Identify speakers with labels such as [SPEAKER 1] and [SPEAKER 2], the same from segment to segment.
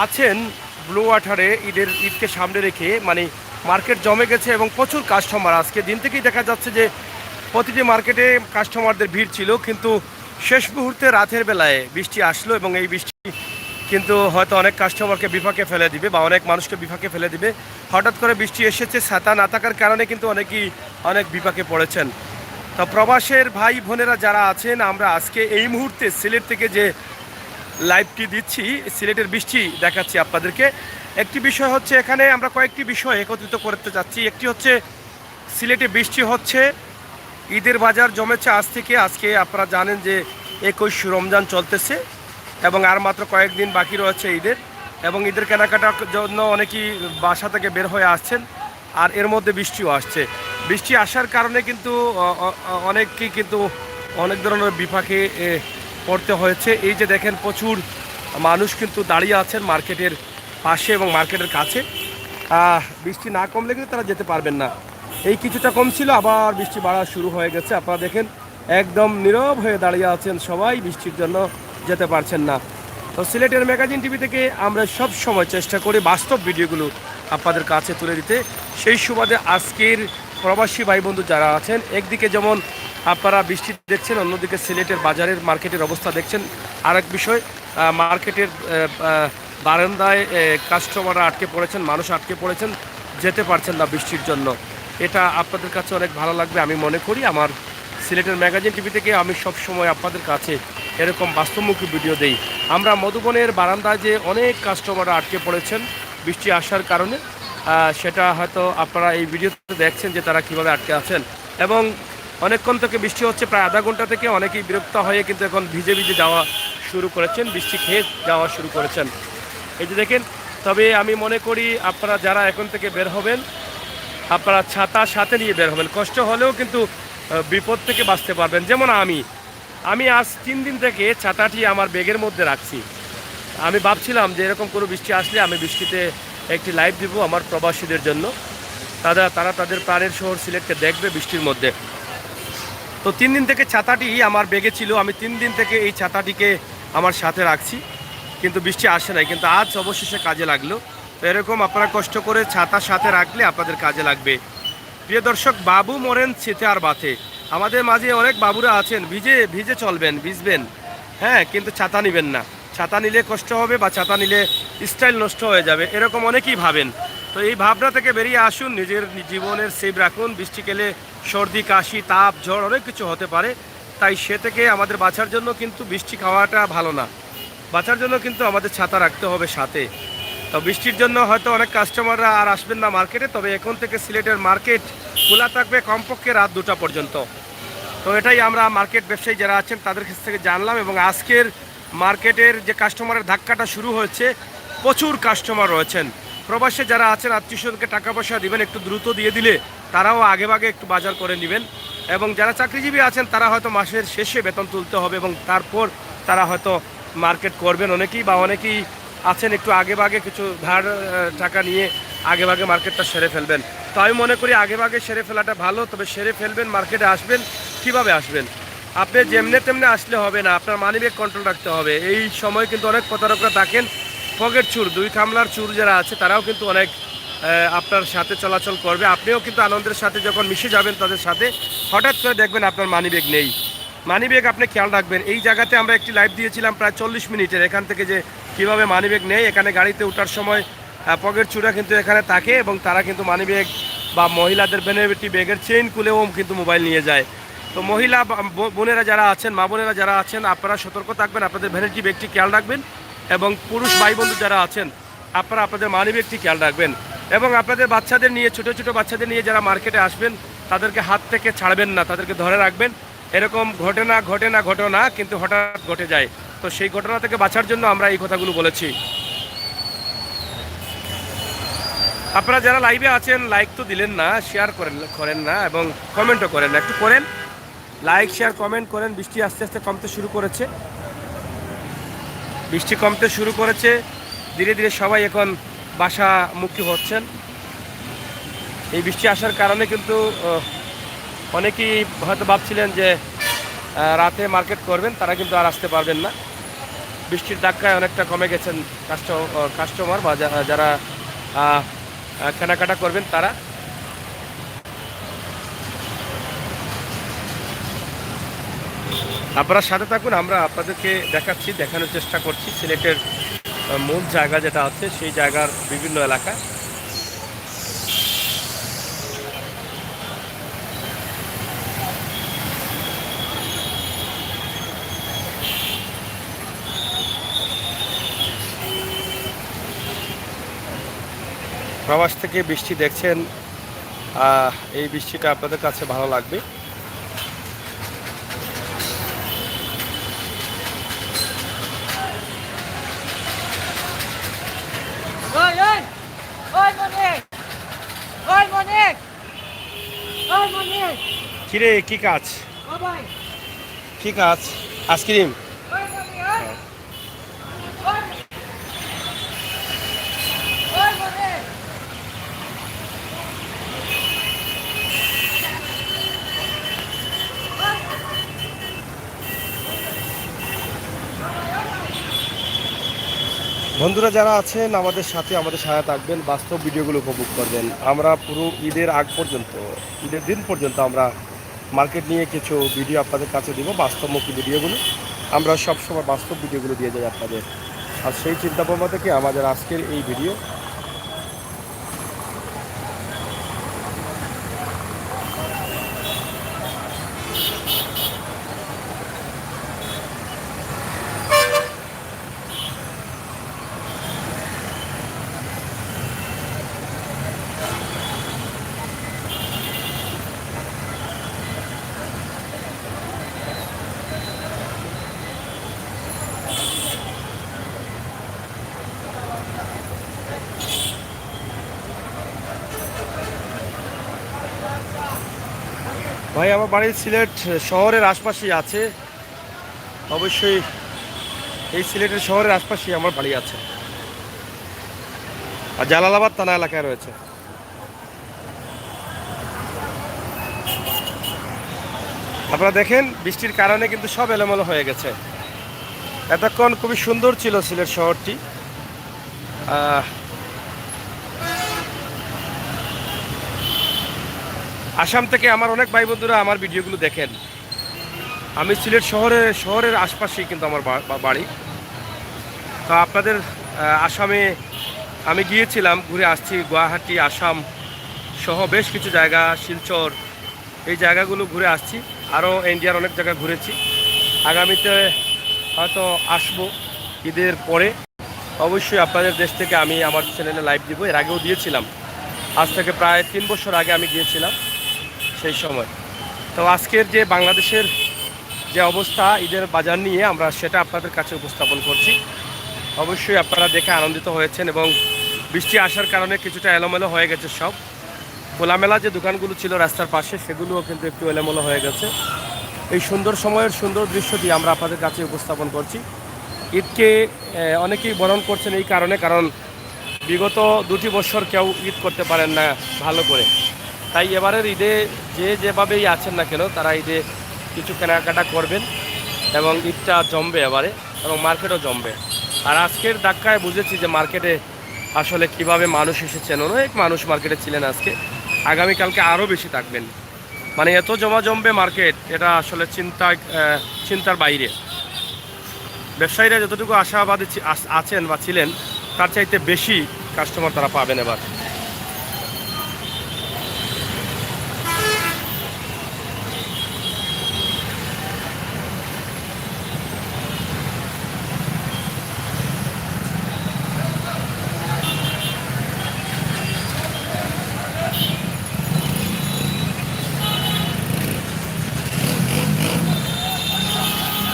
[SPEAKER 1] আছেন ব্লু ওয়াটারে ঈদকে সামনে রেখে মানে মার্কেট জমে গেছে এবং প্রচুর কাস্টমার আজকে দিন থেকেই দেখা যাচ্ছে যে প্রতিটি মার্কেটে কাস্টমারদের ভিড় ছিল, কিন্তু শেষ মুহূর্তে রাতের বেলায় বৃষ্টি আসলো এবং এই বৃষ্টি কিন্তু হয়তো অনেক কাস্টমারকে বিপাকে ফেলে দিবে বা অনেক মানুষকে বিপাকে ফেলে দিবে। হঠাৎ করে বৃষ্টি এসেছে, ছাতা না থাকার কারণে কিন্তু অনেকেই অনেক বিপাকে পড়েছেন। তো প্রবাসের ভাই বোনেরা যারা আছেন, আমরা আজকে এই মুহূর্তে সিলেট থেকে যে লাইভটি দিচ্ছি, সিলেটের বৃষ্টি দেখাচ্ছি আপনাদেরকে। একটি বিষয় হচ্ছে, এখানে আমরা কয়েকটি বিষয় একত্রিত করতে যাচ্ছি। একটি হচ্ছে সিলেটে বৃষ্টি হচ্ছে, ঈদের বাজার জমেছে আজ থেকে। আজকে আপনারা জানেন যে 21 রমজান চলতেছে এবং আর মাত্র কয়েকদিন বাকি রয়েছে ঈদের, এবং ঈদের কেনাকাটার জন্য অনেকেই বাসা থেকে বের হয়ে আসছেন। আর এর মধ্যে বৃষ্টিও আসছে। বৃষ্টি আসার কারণে কিন্তু অনেকেই কিন্তু অনেক ধরনের বিপাকে পড়তে হয়েছে। এই যে দেখেন প্রচুর মানুষ কিন্তু দাঁড়িয়ে আছেন মার্কেটের পাশে এবং মার্কেটের কাছে। বৃষ্টি না কমলে কিন্তু তারা যেতে পারবেন না। এই কিছুটা কম ছিল, আবার বৃষ্টি বাড়া শুরু হয়ে গেছে। আপনারা দেখেন একদম নীরব হয়ে দাঁড়িয়ে আছেন সবাই, বৃষ্টির জন্য যেতে পারছেন না। তো সিলেটের ম্যাগাজিন টিভি থেকে আমরা সব সময় চেষ্টা করি বাস্তব ভিডিওগুলো আপনাদের কাছে তুলে দিতে। সেই সুবাদে আজকের প্রবাসী ভাই বন্ধু যারা আছেন, একদিকে যেমন আপনারা বৃষ্টি দেখছেন, অন্যদিকে সিলেটের বাজারের মার্কেটের অবস্থা দেখছেন। আরেক বিষয়, মার্কেটের বারান্দায় কাস্টমাররা আটকে পড়েছেন, মানুষ আটকে পড়েছেন, যেতে পারছেন না বৃষ্টির জন্য। এটা আপনাদের কাছে অনেক ভালো লাগবে আমি মনে করি। আমার সিলেটের ম্যাগাজিন টিভি থেকে আমি সব সময় আপনাদের কাছে এরকম বাস্তবমুখী ভিডিও দেই। আমরা মধুবনের বারান্দায় যে অনেক কাস্টমাররা আটকে পড়েছেন বৃষ্টি আসার কারণে, সেটা হয়তো আপনারা এই ভিডিওতে দেখছেন যে তারা কীভাবে আটকে আছেন। এবং অনেকক্ষণ থেকে বৃষ্টি হচ্ছে, প্রায় আধা ঘন্টা থেকে অনেকেই বিরক্ত হয়ে কিন্তু এখন ভিজে ভিজে যাওয়া শুরু করেছেন, বৃষ্টি খেয়ে যাওয়া শুরু করেছেন। এই যে দেখেন। তবে আমি মনে করি আপনারা যারা এখন থেকে বের হবেন, আপনারা ছাতা সাথে নিয়ে বের হবেন। কষ্ট হলেও কিন্তু বিপদ থেকে বাঁচতে পারবেন। যেমন আমি আজ 3 দিন থেকে ছাতাটি আমার ব্যাগের মধ্যে রাখছি। আমি ভাবছিলাম যে এরকম কোনো বৃষ্টি আসলে আমি বৃষ্টিতে একটি লাইভ দিব আমার প্রবাসীদের জন্য। তারা তাদের প্রাণের শহর সিলেটকে দেখবে বৃষ্টির মধ্যে। তো 3 দিন থেকে ছাতাটি আমার ব্যাগে ছিল। আমি 3 দিন থেকে এই ছাতাটিকে আমার সাথে রাখছি, কিন্তু বৃষ্টি আসে নাই, কিন্তু আজ অবশেষে কাজে লাগলো। তো এরকম আপনারা কষ্ট করে ছাতা সাথে রাখলে আপনাদের কাজে লাগবে। প্রিয় দর্শক, বাবু মরেন শীতে আর বাতে। আমাদের মাঝে অনেক বাবুরা আছেন, ভিজে ভিজে চলবেন, ভিজবেন, হ্যাঁ, কিন্তু ছাতা নেবেন না। ছাতা নিলে কষ্ট হবে বা ছাতা নিলে স্টাইল নষ্ট হয়ে যাবে, এরকম অনেকেই ভাবেন। তো এই ভাবনা থেকে বেরিয়ে আসুন, নিজের জীবনের সেভ রাখুন। বৃষ্টি গেলে সর্দি, কাশি, তাপ, জ্বর অনেক কিছু হতে পারে। তাই সে থেকে আমাদের বাঁচার জন্য কিন্তু বৃষ্টি খাওয়াটা ভালো না। বাঁচার জন্য কিন্তু আমাদের ছাতা রাখতে হবে সাথে। তো বৃষ্টির জন্য হয়তো অনেক কাস্টমাররা আর আসবেন না মার্কেটে, তবে এখন থেকে সিলেটের মার্কেট খোলা থাকবে কমপক্ষে রাত 2টা পর্যন্ত। তো এটাই আমরা মার্কেট ব্যবসায়ী যারা আছেন তাদের কাছ থেকে জানলাম। এবং আজকের মার্কেটের যে কাস্টমারের ধাক্কাটা শুরু হয়েছে, প্রচুর কাস্টমার রয়েছেন। প্রবাসে যারা আছেন, আত্মীয়স্বজনকে টাকা পয়সা দিবেন, একটু দ্রুত দিয়ে দিলে তারাও আগেভাগে একটু বাজার করে নেবেন। এবং যারা চাকরিজীবী আছেন তারা হয়তো মাসের শেষে বেতন তুলতে হবে এবং তারপর তারা হয়তো মার্কেট করবেন। অনেকেই আছেন একটু আগেভাগে কিছু ধার টাকা নিয়ে আগেভাগে মার্কেটটা সেরে ফেলবেন। তো আমি মনে করি আগেভাগে সেরে ফেলাটা ভালো। তবে সেরে ফেলবেন, মার্কেটে আসবেন, কিভাবে আসবেন? আপনি যেমনে তেমনে আসলে হবে না, আপনার মানিব্যাগ কন্ট্রোল রাখতে হবে। এই সময় কিন্তু অনেক প্রতারকরা থাকেন, পকেট চুর, 2 কামলার চুর যারা আছে তারাও কিন্তু অনেক আপনার সাথে চলাচল করবে। আপনিও কিন্তু আনন্দের সাথে যখন মিশে যাবেন তাদের সাথে, হঠাৎ করে দেখবেন আপনার মানিব্যাগ নেই। মানিব্যাগ আপনি খেয়াল রাখবেন। এই জায়গাতে আমরা একটি লাইভ দিয়েছিলাম প্রায় 40 মিনিটের, এখান থেকে যে কীভাবে মানিব্যাগ নেই। এখানে গাড়িতে ওঠার সময় পকেট চুরা কিন্তু এখানে থাকে এবং তারা কিন্তু মানিব্যাগ বা মহিলাদের ভ্যানিটি ব্যাগের চেইন খুলেও কিন্তু মোবাইল নিয়ে যায়। তো মহিলা বোনেরা যারা আছেন, মা বোনেরা যারা আছেন, আপনারা সতর্ক থাকবেন, আপনাদের ভ্যানিটি ব্যাগটি খেয়াল রাখবেন। এবং পুরুষ ভাই বন্ধু যারা আছেন, আপনারা আপনাদের মানিব্যাগটি খেয়াল রাখবেন। এবং আপনাদের বাচ্চাদের নিয়ে, ছোটো ছোটো বাচ্চাদের নিয়ে যারা মার্কেটে আসবেন, তাদেরকে হাত থেকে ছাড়বেন না, তাদেরকে ধরে রাখবেন। এরকম ঘটনা কিন্তু হঠাৎ ঘটে যায়। তো সেই ঘটনা থেকে বাঁচার জন্য আমরা এই কথাগুলো বলেছি। আপনারা যারা লাইভে আছেন, লাইক তো দিলেন না, শেয়ার করেন না এবং কমেন্টও করেন না। একটু করেন, লাইক শেয়ার কমেন্ট করেন। বৃষ্টি আস্তে আস্তে কমতে শুরু করেছে, ধীরে ধীরে সবাই এখন বাসামুখী হচ্ছেন। এই বৃষ্টি আসার কারণে কিন্তু অনেকেই হয়তো ভাবছিলেন যে রাতে মার্কেট করবেন, তারা কিন্তু আর আসতে পারবেন না। বৃষ্টির ধাক্কায় অনেকটা কমে গেছেন কাস্টমার বা যারা কেনাকাটা করবেন তারা। আপনারা সাথে থাকুন, আমরা আপনাদেরকে দেখানোর চেষ্টা করছি সিলেটের মূল জায়গা যেটা আছে সেই জায়গার বিভিন্ন এলাকা। প্রবাস থেকে বৃষ্টি দেখছেন, এই বৃষ্টিটা আপনাদের কাছে ভালো লাগবে। কিরে কি কাজ? কি কাজ? আইসক্রিম? বন্ধুরা যারা আছেন আমাদের সাথে আমাদের সাথে থাকবেন, বাস্তব ভিডিওগুলো উপভোগ করবেন। আমরা পুরো ঈদের আগ পর্যন্ত, ঈদের দিন পর্যন্ত আমরা মার্কেট নিয়ে কিছু ভিডিও আপনাদের কাছে দিব, বাস্তবমুখী ভিডিওগুলো। আমরা সবসময় বাস্তব ভিডিওগুলো দিয়ে যাই আপনাদের, আর সেই চিন্তাভাবনা থেকে আমাদের আজকের এই ভিডিও। ভাই আমার বাড়ি সিলেট শহরের আশপাশেই আছে, অবশ্যই এই সিলেটের শহরের আশপাশেই আমার বাড়ি আছে, আর জালালাবাদ থানা এলাকায় রয়েছে। আপনারা দেখেন বৃষ্টির কারণে কিন্তু সব এলোমেলো হয়ে গেছে। এতক্ষণ খুবই সুন্দর ছিল সিলেট শহরটি। আসাম থেকে আমার অনেক ভাই বন্ধুরা আমার ভিডিওগুলো দেখেন। আমি সিলেট শহরের আশপাশেই কিন্তু আমার বাড়ি। তো আপনাদের আসামে আমি গিয়েছিলাম, ঘুরে আসছি, গুয়াহাটি, আসাম সহ বেশ কিছু জায়গা, শিলচর, এই জায়গাগুলো ঘুরে আসছি। আরও ইন্ডিয়ার অনেক জায়গা ঘুরেছি। আগামীতে হয়তো আসবো ঈদের পরে, অবশ্যই আপনাদের দেশ থেকে আমি আমার চ্যানেলে লাইভ দিব। এর আগেও দিয়েছিলাম, আজ থেকে প্রায় 3 বছর আগে আমি গিয়েছিলাম সেই সময়। তো আজকের যে বাংলাদেশের যে অবস্থা ঈদের বাজার নিয়ে আমরা সেটা আপনাদের কাছে উপস্থাপন করছি। অবশ্যই আপনারা দেখে আনন্দিত হয়েছেন, এবং বৃষ্টি আসার কারণে কিছুটা এলোমেলো হয়ে গেছে। সব খোলামেলা যে দোকানগুলো ছিল রাস্তার পাশে সেগুলোও কিন্তু একটু এলোমেলো হয়ে গেছে। এই সুন্দর সময়ের সুন্দর দৃশ্যটি আমরা আপনাদের কাছে উপস্থাপন করছি। ঈদকে অনেকেই বরণ করছেন এই কারণে, কারণ বিগত 2টি বছর কেউ ঈদ করতে পারেন না ভালো করে। তাই এবারের ঈদে যেভাবেই আছেন না কেন তারা ঈদে কিছু কেনাকাটা করবেন, এবং ঈদটা জমবে এবারে, এবং মার্কেটও জমবে। আর আজকের ধাক্কায় বুঝেছি যে মার্কেটে আসলে কিভাবে মানুষ এসেছেন। অনেক মানুষ মার্কেটে ছিলেন আজকে, আগামীকালকে আরও বেশি থাকবেন। মানে এত জমবে মার্কেট, এটা আসলে চিন্তার বাইরে। ব্যবসায়ীরা যতটুকু আশাবাদী আছেন বা ছিলেন তার চাইতে বেশি কাস্টমার তারা পাবেন এবার।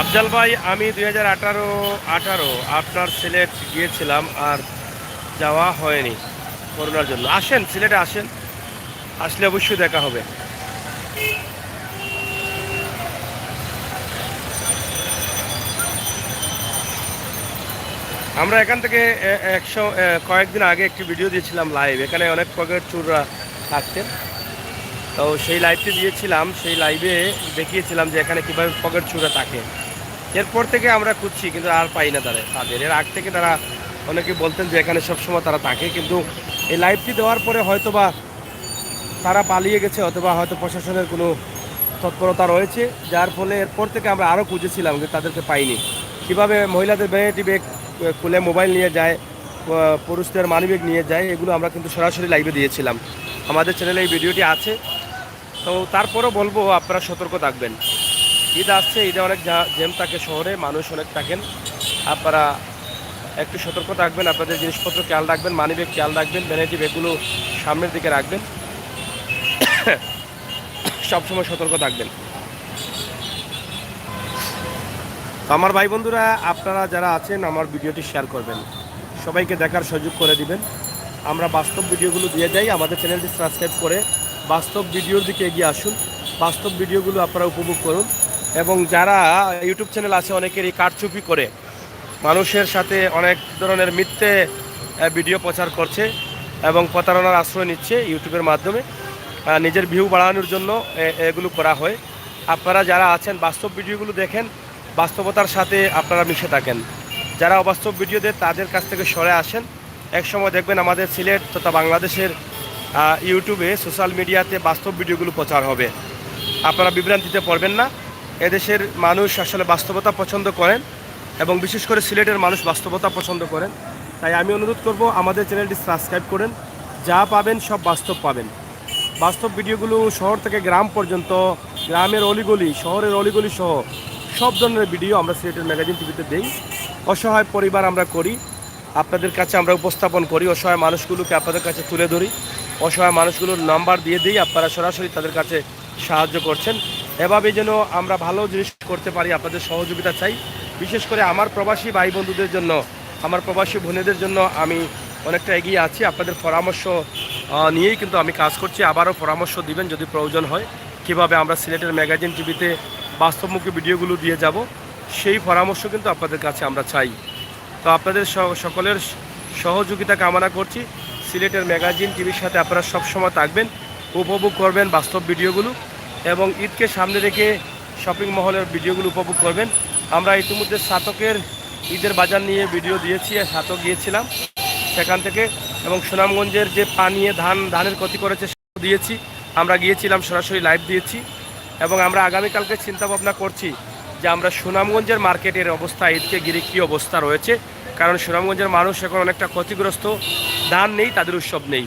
[SPEAKER 1] আফজাল ভাই, আমি 2018 আপনার সিলেট গিয়েছিলাম, আর যাওয়া হয়নি করোনার জন্য। আসেন, সিলেটে আসেন, আসলে অবশ্যই দেখা হবে। আমরা এখান থেকে কয়েকদিন আগে একটি ভিডিও দিয়েছিলাম লাইভ, এখানে অনেক পকেট চোররা থাকতেন। তো সেই লাইভটি দিয়েছিলাম, সেই লাইভে দেখিয়েছিলাম যে এখানে কীভাবে পকেট চোররা থাকে। এরপর থেকে আমরা খুঁজছি কিন্তু আর পাই না তাদের এর আগ থেকে তারা অনেকে বলতেন যে এখানে সবসময় তারা থাকে, কিন্তু এই লাইভটি দেওয়ার পরে হয়তোবা তারা পালিয়ে গেছে অথবা হয়তো প্রশাসনের কোনো তৎপরতা রয়েছে, যার ফলে এরপর থেকে আমরা আরও খুঁজেছিলাম কিন্তু তাদেরকে পাইনি। কীভাবে মহিলাদের ভ্যানিটি ব্যাগ খুলে মোবাইল নিয়ে যায়, পুরুষদের মানিব্যাগ নিয়ে যায়, এগুলো আমরা কিন্তু সরাসরি লাইভে দিয়েছিলাম। আমাদের চ্যানেলে এই ভিডিওটি আছে। তো তারপরও বলবো আপনারা সতর্ক থাকবেন। ঈদ আসছে, ঈদে অনেক জ্যাম থাকে, শহরে মানুষ অনেক থাকেন, আপনারা একটু সতর্ক থাকবেন, আপনাদের জিনিসপত্র খেয়াল রাখবেন, মানিব্যাগ খেয়াল রাখবেন, ভ্যানিটি ব্যাগগুলো সামনের দিকে রাখবেন, সবসময় সতর্ক থাকবেন। আমার ভাই বন্ধুরা, আপনারা যারা আছেন আমার ভিডিওটি শেয়ার করবেন, সবাইকে দেখার সুযোগ করে দিবেন। আমরা বাস্তব ভিডিওগুলো দিয়ে যাই, আমাদের চ্যানেলটি সাবস্ক্রাইব করে বাস্তব ভিডিওর দিকে এগিয়ে আসুন, বাস্তব ভিডিওগুলো আপনারা উপভোগ করুন। এবং যারা ইউটিউব চ্যানেল আছে অনেকেরই কারচুপি করে মানুষের সাথে অনেক ধরনের মিথ্যে ভিডিও প্রচার করছে এবং প্রতারণার আশ্রয় নিচ্ছে ইউটিউবের মাধ্যমে, নিজের ভিউ বাড়ানোর জন্য এগুলো করা হয়। আপনারা যারা আছেন বাস্তব ভিডিওগুলো দেখেন, বাস্তবতার সাথে আপনারা মিশে থাকেন। যারা অবাস্তব ভিডিও দেন তাদের কাছ থেকে সরে আসেন। একসময় দেখবেন আমাদের সিলেট তথা বাংলাদেশের ইউটিউবে সোশ্যাল মিডিয়াতে বাস্তব ভিডিওগুলো প্রচার হবে, আপনারা বিভ্রান্তিতে পড়বেন না। এদেশের মানুষ আসলে বাস্তবতা পছন্দ করেন এবং বিশেষ করে সিলেটের মানুষ বাস্তবতা পছন্দ করেন। তাই আমি অনুরোধ করব আমাদের চ্যানেলটি সাবস্ক্রাইব করেন, যা পাবেন সব বাস্তব পাবেন। বাস্তব ভিডিওগুলো শহর থেকে গ্রাম পর্যন্ত, গ্রামের অলিগলি, শহরের অলিগলি সহ সব ধরনের ভিডিও আমরা সিলেটের ম্যাগাজিন টিভিতে দেই। অসহায় পরিবার আমরা করি, আপনাদের কাছে আমরা উপস্থাপন করি, অসহায় মানুষগুলোকে আপনাদের কাছে তুলে ধরি, অসহায় মানুষগুলোর নাম্বার দিয়ে দিই, আপনারা সরাসরি তাদের কাছে সাহায্য করছেন। এভাবে যেন আমরা ভালো জিনিস করতে পারি, আপনাদের সহযোগিতা চাই। বিশেষ করে আমার প্রবাসী ভাই বন্ধুদের জন্য, আমার প্রবাসী বোনেদের জন্য আমি অনেকটা এগিয়ে আছি। আপনাদের পরামর্শ নিয়েই কিন্তু আমি কাজ করছি। আবারও পরামর্শ দিবেন যদি প্রয়োজন হয়, কিভাবে আমরা সিলেটের ম্যাগাজিন টিভিতে বাস্তবমুখী ভিডিওগুলো দিয়ে যাব, সেই পরামর্শ কিন্তু আপনাদের কাছে আমরা চাই। তো আপনাদের সকলের সহযোগিতা কামনা করছি। সিলেটের ম্যাগাজিন টিভির সাথে আপনারা সবসময় থাকবেন, উপভোগ করবেন বাস্তব ভিডিওগুলো এবং ঈদকে সামনে রেখে শপিং মহলের ভিডিওগুলো উপভোগ করবেন। আমরা ইতিমধ্যে সাতকের ঈদের বাজার নিয়ে ভিডিও দিয়েছি, সাতক গিয়েছিলাম সেখান থেকে, এবং সুনামগঞ্জের যে পানিয়ে ধানের ক্ষতি করেছে দিয়েছি, আমরা গিয়েছিলাম সরাসরি লাইভ দিয়েছি। এবং আমরা আগামীকালকে চিন্তা ভাবনা করছি যে আমরা সুনামগঞ্জের মার্কেটের অবস্থা, ঈদকে ঘিরে কী অবস্থা রয়েছে, কারণ সুনামগঞ্জের মানুষ এখন অনেকটা ক্ষতিগ্রস্ত, ধান নেই, তাদের উৎসব নেই।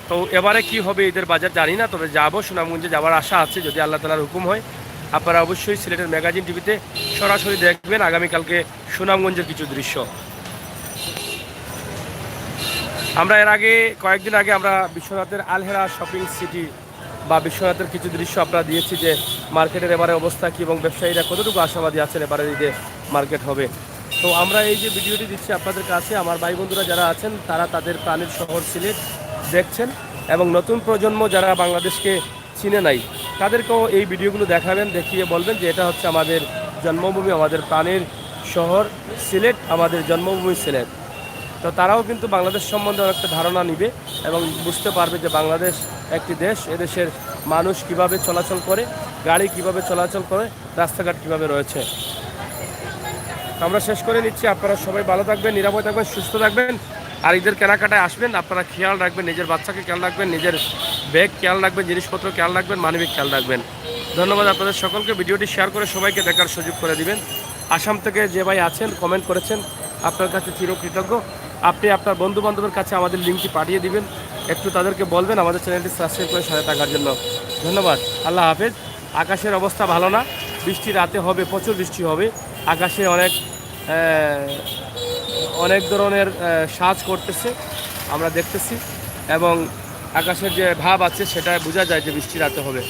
[SPEAKER 1] তো এবারে কি হবে ঈদের বাজার জানি না, তবে যাবো, সুনামগঞ্জে যাওয়ার আশা আছে যদি আল্লাহ তাআলার হুকুম হয়। আপনারা অবশ্যই সিলেটের ম্যাগাজিন টিভিতে সরাসরি দেখবেন আগামীকালকে সুনামগঞ্জের কিছু দৃশ্য। আমরা এর আগে কয়েকদিন আগে আমরা বিশ্বনাথের আলহেরা শপিং সিটি বা বিশ্বনাথের কিছু দৃশ্য আপনারা দিয়েছি যে মার্কেটের এবারে অবস্থা কী এবং ব্যবসায়ীরা কতটুকু আশাবাদী আছেন এবারে ঈদে মার্কেট হবে। তো আমরা এই যে ভিডিওটি দিচ্ছি আপনাদের কাছে, আমার ভাই বন্ধুরা যারা আছেন তারা তাদের প্রাণের শহর সিলেট দেখছেন এবং নতুন প্রজন্ম যারা বাংলাদেশকে চিনে নাই তাদেরকেও এই ভিডিওগুলো দেখাবেন, দেখিয়ে বলবেন যে এটা হচ্ছে আমাদের জন্মভূমি, আমাদের প্রাণের শহর সিলেট, আমাদের জন্মভূমি সিলেট। তো তারাও কিন্তু বাংলাদেশ সম্বন্ধে অনেকটা ধারণা নিবে এবং বুঝতে পারবে যে বাংলাদেশ একটি দেশ, এদেশের মানুষ কিভাবে চলাচল করে, গাড়ি কিভাবে চলাচল করে, রাস্তাঘাট কিভাবে রয়েছে। আমরা শেষ করে নিচ্ছি, আপনারা সবাই ভালো থাকবেন, নিরাপদ থাকবেন, সুস্থ থাকবেন। আর ঈদের কেনাকাটায় আসবেন, আপনারা খেয়াল রাখবেন, নিজের বাচ্চাকে খেয়াল রাখবেন, নিজের ব্যাগ খেয়াল রাখবেন, জিনিসপত্র খেয়াল রাখবেন, মানিব্যাগ খেয়াল রাখবেন। ধন্যবাদ আপনাদের সকলকে, ভিডিওটি শেয়ার করে সবাইকে দেখার সুযোগ করে দিবেন। আসাম থেকে যে ভাই আছেন কমেন্ট করেছেন, আপনার কাছে চিরকৃতজ্ঞ। আপনি আপনার বন্ধু বান্ধবের কাছে আমাদের লিঙ্কটি পাঠিয়ে দিবেন, একটু তাদেরকে বলবেন আমাদের চ্যানেলটি সাবস্ক্রাইব করে সাথে থাকার জন্য। ধন্যবাদ, আল্লাহ হাফেজ। আকাশের অবস্থা ভালো না, বৃষ্টি রাতে হবে, প্রচুর বৃষ্টি হবে। আকাশে অনেক ধরনের সাজ করতেছে আমরা দেখতেছি এবং আকাশের যে ভাব আছে সেটা বোঝা যায় যে বৃষ্টি রাতে হবে।